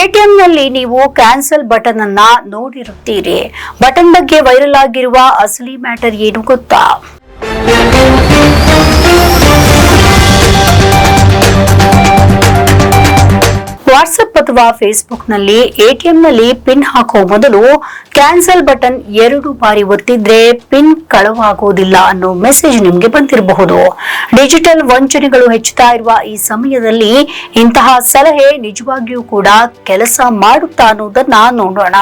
ಎಟಿಎಂನಲ್ಲಿ ನೀವು cancel button ಅನ್ನ ನೋಡಿರುತ್ತೀರಿ. Button ಬಗ್ಗೆ ವೈರಲ್ ಆಗಿರುವ ಅಸಲಿ ಮ್ಯಾಟರ್ ಏನು ಗೊತ್ತಾ? ವಾಟ್ಸ್ಆಪ್ ಅಥವಾ ಫೇಸ್ಬುಕ್ ನಲ್ಲಿ ಎಟಿಎಂನಲ್ಲಿ ಪಿನ್ ಹಾಕುವ ಮೊದಲು ಕ್ಯಾನ್ಸಲ್ ಬಟನ್ 2 ಬಾರಿ ಒತ್ತಿದ್ರೆ ಪಿನ್ ಕಳವಾಗುವುದಿಲ್ಲ ಅನ್ನೋ ಮೆಸೇಜ್ ನಿಮ್ಗೆ ಬಂದಿರಬಹುದು. ಡಿಜಿಟಲ್ ವಂಚನೆಗಳು ಹೆಚ್ಚುತ್ತಾ ಇರುವ ಈ ಸಮಯದಲ್ಲಿ ಇಂತಹ ಸಲಹೆ ನಿಜವಾಗಿಯೂ ಕೂಡ ಕೆಲಸ ಮಾಡುತ್ತಾ ಅನ್ನೋದನ್ನ ನೋಡೋಣ.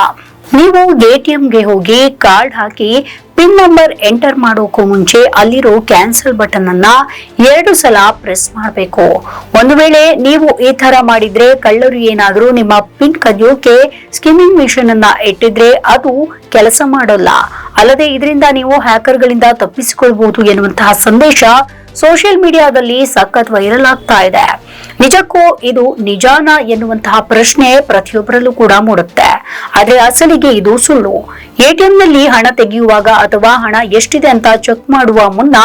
ನೀವು ಎಟಿಎಂಗೆ ಹೋಗಿ ಕಾರ್ಡ್ ಹಾಕಿ ಪಿನ್ ನಂಬರ್ ಎಂಟರ್ ಮಾಡೋಕ್ಕೂ ಮುಂಚೆ ಅಲ್ಲಿರೋ ಕ್ಯಾನ್ಸಲ್ ಬಟನ್ ಅನ್ನ 2 ಸಲ ಪ್ರೆಸ್ ಮಾಡಬೇಕು. ಒಂದು ವೇಳೆ ನೀವು ಈ ತರ ಮಾಡಿದ್ರೆ ಕಳ್ಳರು ಏನಾದರೂ ನಿಮ್ಮ ಪಿನ್ ಕದಿಯೋಕೆ ಸ್ಕಿಮ್ಮಿಂಗ್ ಮಿಷನ್ ಅನ್ನ ಇಟ್ಟಿದ್ರೆ ಅದು ಕೆಲಸ ಮಾಡೋಲ್ಲ. ಅಲ್ಲದೆ ಇದರಿಂದ ನೀವು ಹ್ಯಾಕರ್ ಗಳಿಂದ ತಪ್ಪಿಸಿಕೊಳ್ಳಬಹುದು ಎನ್ನುವಂತಹ ಸಂದೇಶ ಸೋಷಿಯಲ್ ಮೀಡಿಯಾದಲ್ಲಿ ಸಖತ್ ವೈರಲ್ ಆಗ್ತಾ ಇದೆ. ನಿಜಕ್ಕೂ ಇದು ನಿಜಾನ ಎನ್ನುವಂತಹ ಪ್ರಶ್ನೆ ಪ್ರತಿಯೊಬ್ಬರಲ್ಲೂ ಕೂಡ ಮೂಡುತ್ತೆ. ಆದ್ರೆ ಅಸಲಿಗೆ ಇದು ಸುಳ್ಳು. ಎಟಿಎಂನಲ್ಲಿ ಹಣ ತೆಗೆಯುವಾಗ ಅಥವಾ ಹಣ ಎಷ್ಟಿದೆ ಅಂತ ಚೆಕ್ ಮಾಡುವ ಮುನ್ನ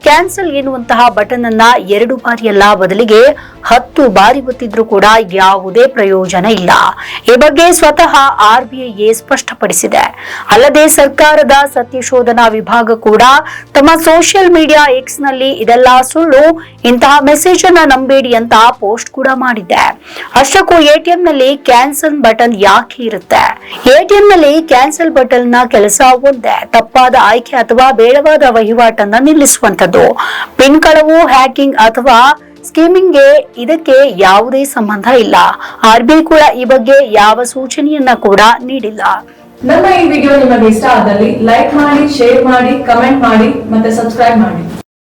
ಕ್ಯಾನ್ಸಲ್ ಎನ್ನುವಂತಹ ಬಟನ್ ಅನ್ನ 2 ಬಾರಿಯಲ್ಲ, ಬದಲಿಗೆ 10 ಬಾರಿ ಒತ್ತಿದ್ರೂ ಕೂಡ ಯಾವುದೇ ಪ್ರಯೋಜನ ಇಲ್ಲ. ಈ ಬಗ್ಗೆ ಸ್ವತಃ RBI ಸ್ಪಷ್ಟಪಡಿಸಿದೆ. ಅಲ್ಲದೆ ಸರ್ಕಾರದ ಸತ್ಯಶೋಧನಾ ವಿಭಾಗ ಕೂಡ ತಮ್ಮ ಸೋಷಿಯಲ್ ಮೀಡಿಯಾ ಎಕ್ಸ್ ನಲ್ಲಿ ಇದೆಲ್ಲ ಸುಳ್ಳು, ಇಂತಹ ಮೆಸೇಜ್ ಅನ್ನ ನಂಬೇಡಿ ಅಂತ ಪೋಸ್ಟ್ ಕೂಡ ಮಾಡಿದೆ. ಅಷ್ಟಕ್ಕೂ ಎಟಿಎಂ ನಲ್ಲಿ ಕ್ಯಾನ್ಸಲ್ ಬಟನ್ ಯಾಕೆ ಇರುತ್ತೆ? ಎಟಿಎಂ ನಲ್ಲಿ ಕ್ಯಾನ್ಸಲ್ ಬಟನ್ ನ ಕೆಲಸ ಒಂದೇ, ತಪ್ಪಾದ ಆಯ್ಕೆ ಅಥವಾ ಬೇಡವಾದ ವಹಿವಾಟನ್ನ ನಿಲ್ಲಿಸುವಂತದ್ದು. ಪಿನ್ ಕಳವು, ಹ್ಯಾಕಿಂಗ್ ಅಥವಾ ಸ್ಕೀಮಿಂಗ್ ಗೆ ಇದಕ್ಕೆ ಯಾವುದೇ ಸಂಬಂಧ ಇಲ್ಲ. RBI ಕೂಡ ಈ ಬಗ್ಗೆ ಯಾವ ಸೂಚನೆಯನ್ನ ಕೂಡ ನೀಡಿಲ್ಲ. ನಮ್ಮ ಈ ವಿಡಿಯೋ ನಿಮಗೆ ಇಷ್ಟ ಆದಲ್ಲಿ ಲೈಕ್ ಮಾಡಿ, ಶೇರ್ ಮಾಡಿ, ಕಮೆಂಟ್ ಮಾಡಿ ಮತ್ತೆ ಸಬ್ಸ್ಕ್ರೈಬ್ ಮಾಡಿ.